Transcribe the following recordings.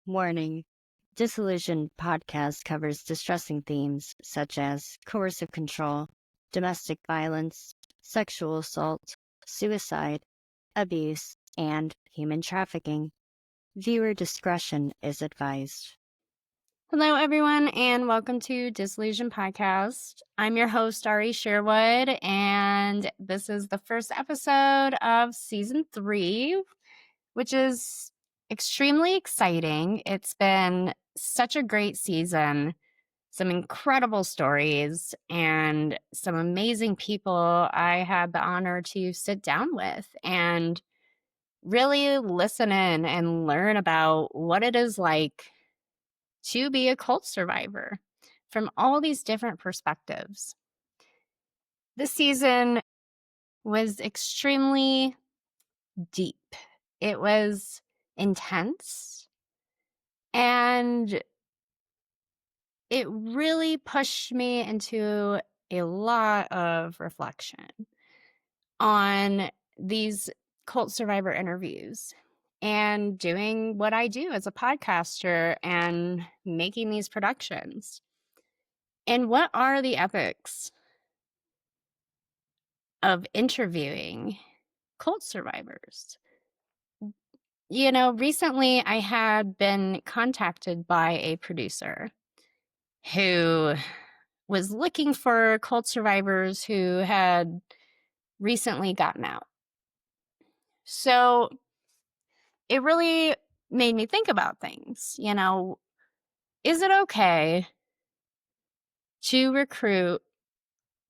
Warning. DisAllusioned Podcast covers distressing themes such as coercive control, domestic violence, sexual assault, suicide, abuse, and human trafficking. Viewer discretion is advised. Hello, everyone, and welcome to DisAllusioned Podcast. I'm your host, Ari Sherwood, and this is the first episode of Season 3, which is extremely exciting. It's been such a great season, some incredible stories, and some amazing people I had the honor to sit down with and really listen in and learn about what it is like to be a cult survivor from all these different perspectives. This season was extremely deep. It was intense, and it really pushed me into a lot of reflection on these cult survivor interviews and doing what I do as a podcaster and making these productions. And what are the ethics of interviewing cult survivors? You know, recently I had been contacted by a producer who was looking for cult survivors who had recently gotten out. So it really made me think about things. You know, is it okay to recruit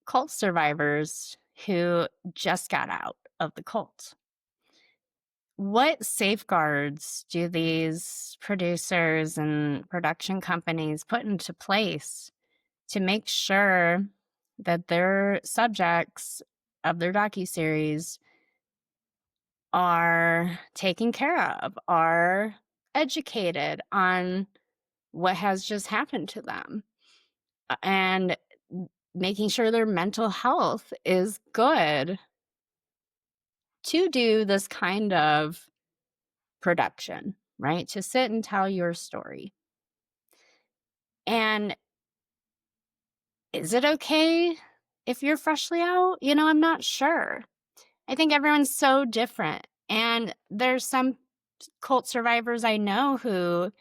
cult survivors who just got out of the cult? What safeguards do these producers and production companies put into place to make sure that their subjects of their docuseries are taken care of, are educated on what has just happened to them, and making sure their mental health is good to do this kind of production, right? To sit and tell your story. And is it okay if you're freshly out? You know, I'm not sure. I think everyone's so different. And there's some cult survivors I know who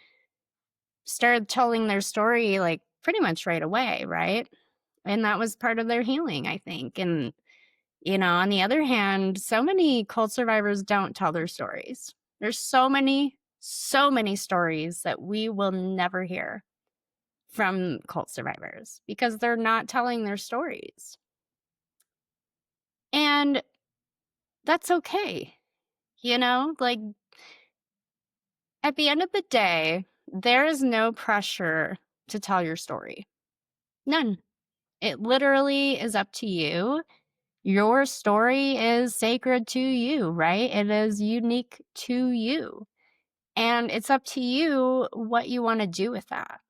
started telling their story like pretty much right away, right? And that was part of their healing, I think. And, you know, on the other hand, so many cult survivors don't tell their stories. There's so many stories that we will never hear from cult survivors because they're not telling their stories. And that's okay. You know, like at the end of the day, there is no pressure to tell your story. None. It literally is up to you. Your story is sacred to you, right? It is unique to you. And it's up to you what you want to do with that.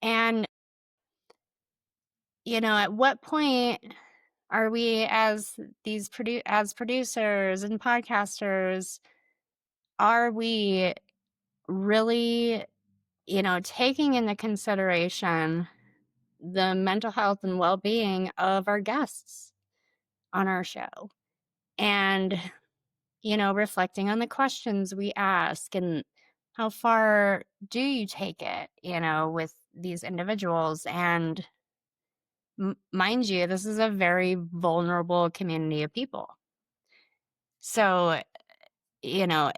And, you know, at what point are we as these as producers and podcasters, are we really, you know, taking into consideration the mental health and well-being of our guests on our show? And, you know, reflecting on the questions we ask and how far do you take it, you know, with these individuals. And mind you, this is a very vulnerable community of people. So, you know,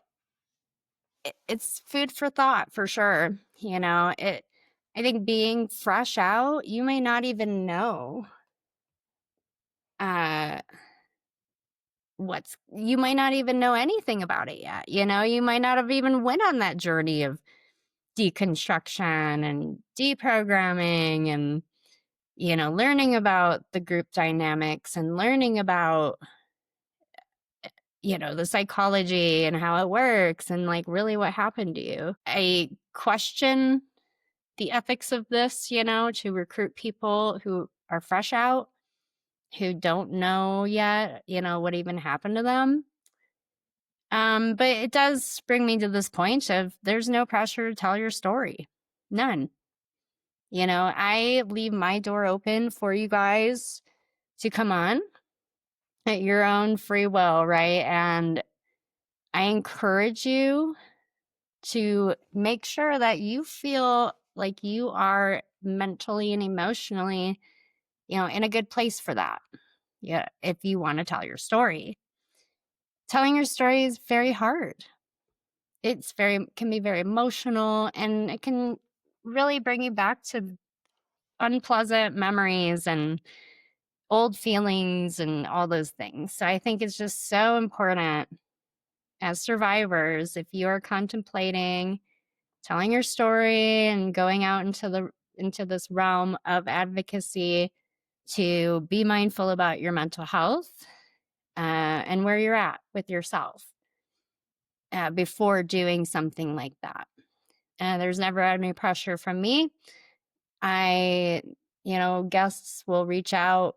it's food for thought for sure. You know, I think being fresh out, you may not even know you might not even know anything about it yet. You know, you might not have even went on that journey of deconstruction and deprogramming and, you know, learning about the group dynamics and learning about, you know, the psychology and how it works and like really what happened to you. I question the ethics of this, you know, to recruit people who are fresh out, who don't know yet, you know, what even happened to them. But it does bring me to this point of there's no pressure to tell your story. None. I leave my door open for you guys to come on at your own free will, right? And I encourage you to make sure that you feel like you are mentally and emotionally, in a good place for that. Yeah, if you want to tell your story. Telling your story is very hard. Can be very emotional, and it can really bring you back to unpleasant memories and old feelings and all those things. So I think it's just so important as survivors, if you're contemplating telling your story and going out into this realm of advocacy, to be mindful about your mental health and where you're at with yourself before doing something like that. There's never any pressure from me. Guests will reach out,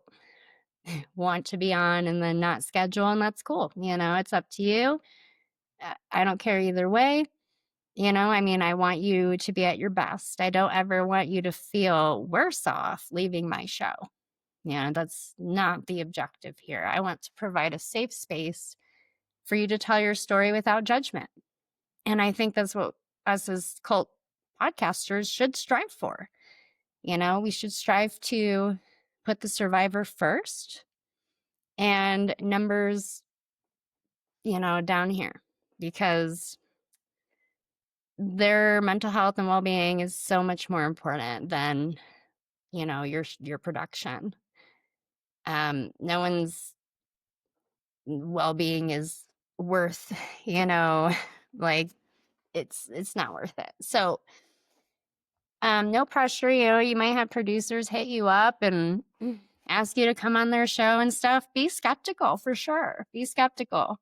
want to be on, and then not schedule, and that's cool. It's up to you. I don't care either way. I want you to be at your best. I don't ever want you to feel worse off leaving my show. That's not the objective here. I want to provide a safe space for you to tell your story without judgment. And I think that's what us as cult podcasters should strive for. We should strive to put the survivor first and numbers, down here, because their mental health and well-being is so much more important than, your production. No one's well-being is worth, like it's not worth it. So no pressure. You might have producers hit you up and ask you to come on their show and stuff. Be skeptical, for sure. Be skeptical.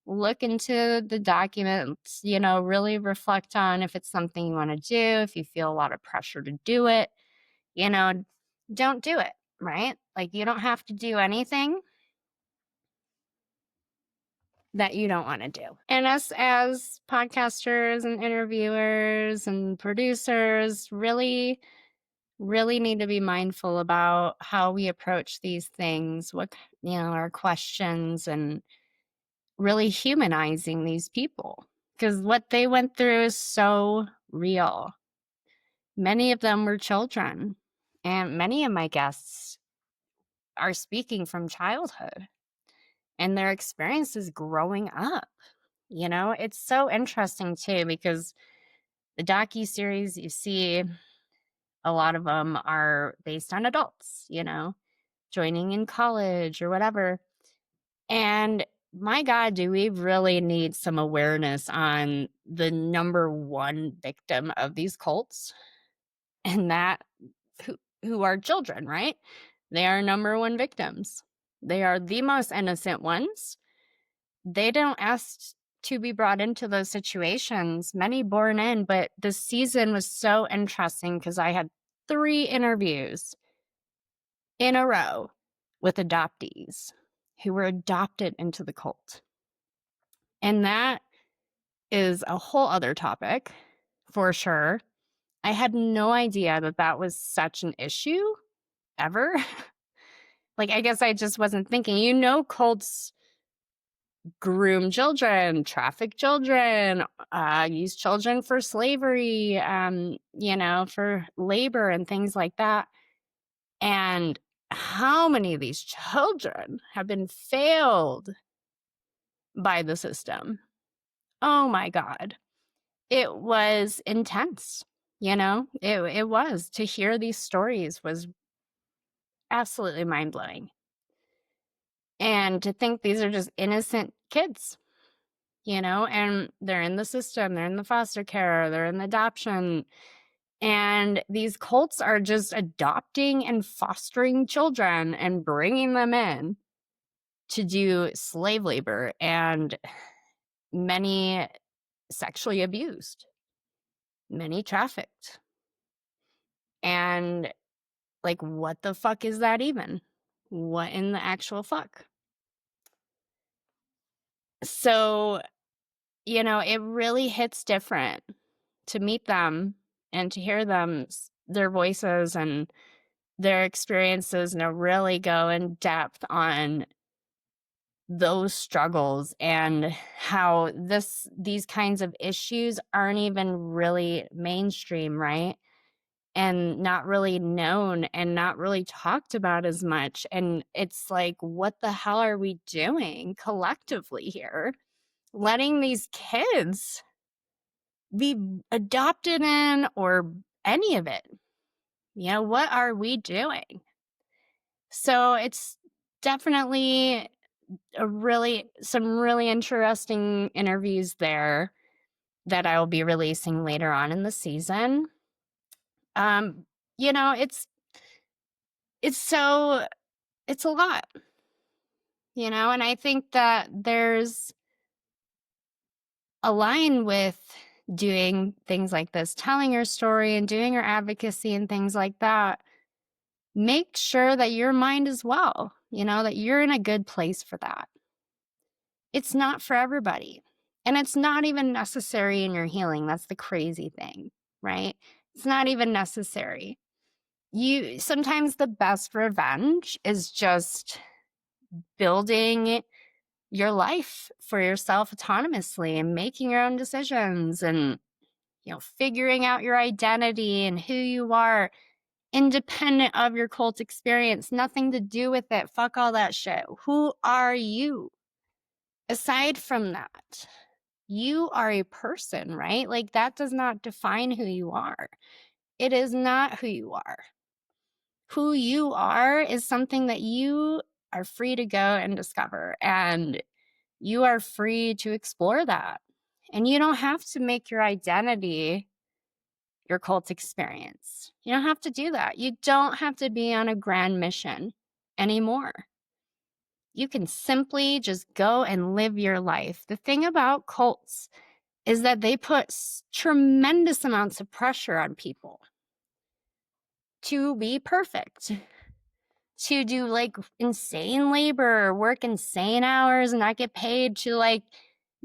Look into the documents, really reflect on if it's something you want to do. If you feel a lot of pressure to do it, don't do it, right? Like, you don't have to do anything that you don't want to do. And us as podcasters and interviewers and producers really need to be mindful about how we approach these things, what, our questions, and really humanizing these people, because what they went through is so real. Many of them were children, and many of my guests are speaking from childhood and their experiences growing up. It's so interesting too, because the docuseries you see, a lot of them are based on adults, joining in college or whatever. And my God, do we really need some awareness on the number one victim of these cults, and that who are children, right? They are number one victims. They are the most innocent ones. They don't ask to be brought into those situations, many born in, but this season was so interesting because I had 3 interviews in a row with adoptees who were adopted into the cult. And that is a whole other topic for sure. I had no idea that that was such an issue ever. Like, I guess I just wasn't thinking, cults groom children, traffic children, use children for slavery, for labor and things like that. And how many of these children have been failed by the system? Oh my God. It was intense, it was. To hear these stories was absolutely mind-blowing. And to think these are just innocent kids, and they're in the system, they're in the foster care, they're in the adoption. And these cults are just adopting and fostering children and bringing them in to do slave labor, and many sexually abused, many trafficked. And like, what the fuck is that even? What in the actual fuck? So it really hits different to meet them and to hear their voices and their experiences, and to really go in depth on those struggles and how these kinds of issues aren't even really mainstream, right? And not really known and not really talked about as much. And it's like, what the hell are we doing collectively here? Letting these kids be adopted in, or any of it. What are we doing? So it's definitely some really interesting interviews there that I will be releasing later on in the season. You know, it's a lot, and I think that there's a line with doing things like this, telling your story and doing your advocacy and things like that. Make sure that your mind is well, that you're in a good place for that. It's not for everybody. And it's not even necessary in your healing. That's the crazy thing, right? It's not even necessary. Sometimes the best revenge is just building your life for yourself autonomously and making your own decisions and, figuring out your identity and who you are independent of your cult experience. Nothing to do with it. Fuck all that shit. Who are you? Aside from that, you are a person, right? Like, that does not define who you are. It is not who you are. Who you are is something that you are free to go and discover, and you are free to explore that. And you don't have to make your identity your cult experience. You don't have to do that. You don't have to be on a grand mission anymore. You can simply just go and live your life. The thing about cults is that they put tremendous amounts of pressure on people to be perfect, to do like insane labor, work insane hours, and not get paid, to like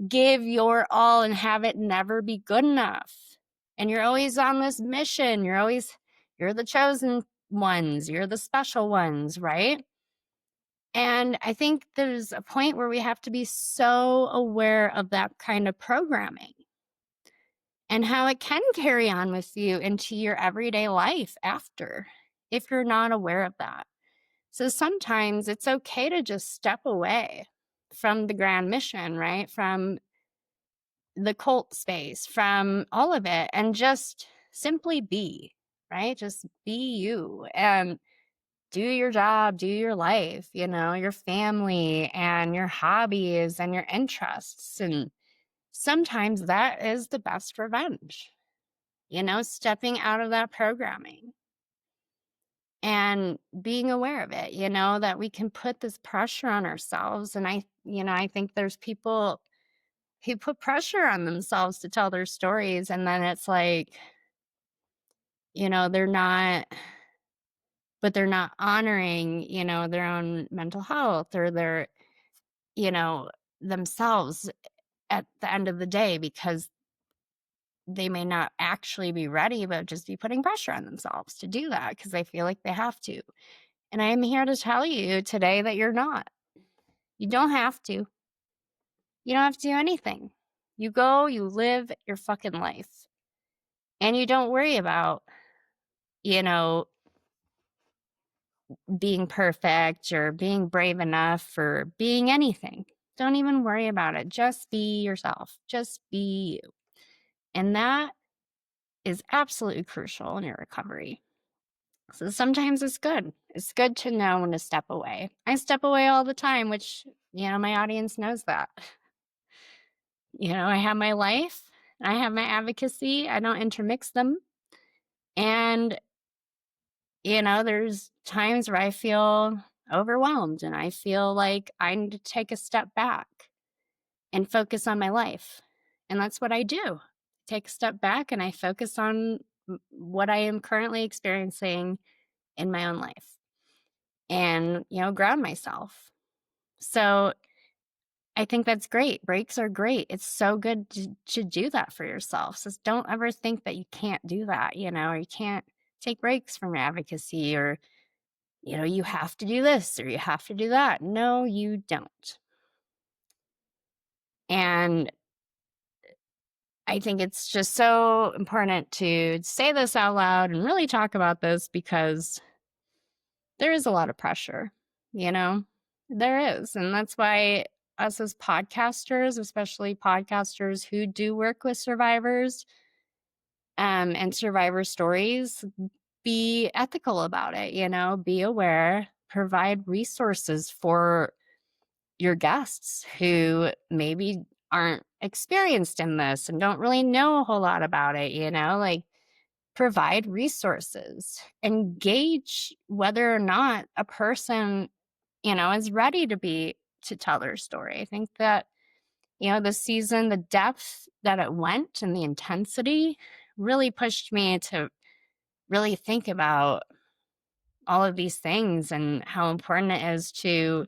give your all and have it never be good enough. And you're always on this mission. You're the chosen ones. You're the special ones, right? And I think there's a point where we have to be so aware of that kind of programming and how it can carry on with you into your everyday life after, if you're not aware of that. So sometimes it's okay to just step away from the grand mission, right? From the cult space, from all of it, and just simply be, right? Just be you and do your job, do your life, your family and your hobbies and your interests. And sometimes that is the best revenge, stepping out of that programming and being aware of it, that we can put this pressure on ourselves. And I think there's people who put pressure on themselves to tell their stories. And then it's like, they're not honoring, their own mental health or their, themselves at the end of the day, because they may not actually be ready, but just be putting pressure on themselves to do that because they feel like they have to. And I am here to tell you today that you're not. You don't have to. You don't have to do anything. You go, you live your fucking life. And you don't worry about, being perfect or being brave enough or being anything. Don't even worry about it. Just be yourself. Just be you. And that is absolutely crucial in your recovery. So sometimes it's good. It's good to know when to step away. I step away all the time, which, my audience knows that. I have my life, I have my advocacy. I don't intermix them. And, there's times where I feel overwhelmed and I feel like I need to take a step back and focus on my life. And that's what I do. Take a step back and I focus on what I am currently experiencing in my own life and, ground myself. So I think that's great. Breaks are great. It's so good to do that for yourself. So don't ever think that you can't do that, or you can't take breaks from advocacy, or, you have to do this or you have to do that. No, you don't. And I think it's just so important to say this out loud and really talk about this, because there is a lot of pressure, there is. And that's why us as podcasters, especially podcasters who do work with survivors and survivor stories, be ethical about it, be aware, provide resources for your guests who maybe aren't experienced in this and don't really know a whole lot about it, like provide resources, engage whether or not a person, is ready to tell their story. I think that, the season, the depth that it went and the intensity really pushed me to really think about all of these things and how important it is to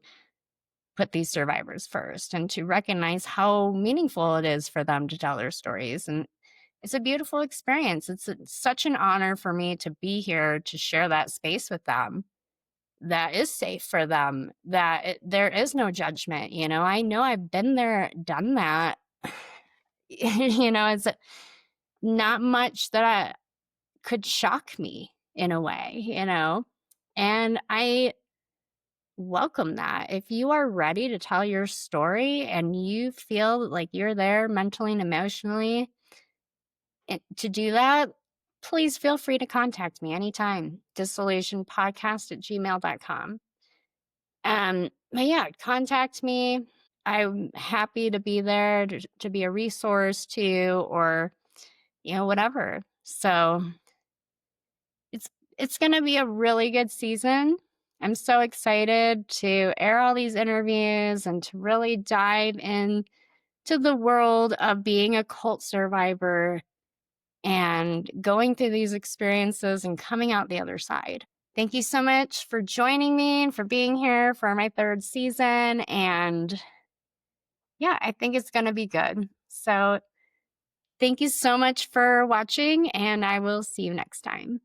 put these survivors first and to recognize how meaningful it is for them to tell their stories. And it's a beautiful experience. It's such an honor for me to be here to share that space with them that is safe for them, that there is no judgment. I know I've been there, done that. It's not much that could shock me in a way, and I welcome that. If you are ready to tell your story and you feel like you're there mentally and emotionally to do that, please feel free to contact me anytime. DisAllusionedPodcast@gmail.com. But yeah, contact me. I'm happy to be there to be a resource to you, or, whatever. So it's going to be a really good season. I'm so excited to air all these interviews and to really dive in to the world of being a cult survivor and going through these experiences and coming out the other side. Thank you so much for joining me and for being here for my 3rd season. And yeah, I think it's going to be good. So thank you so much for watching, and I will see you next time.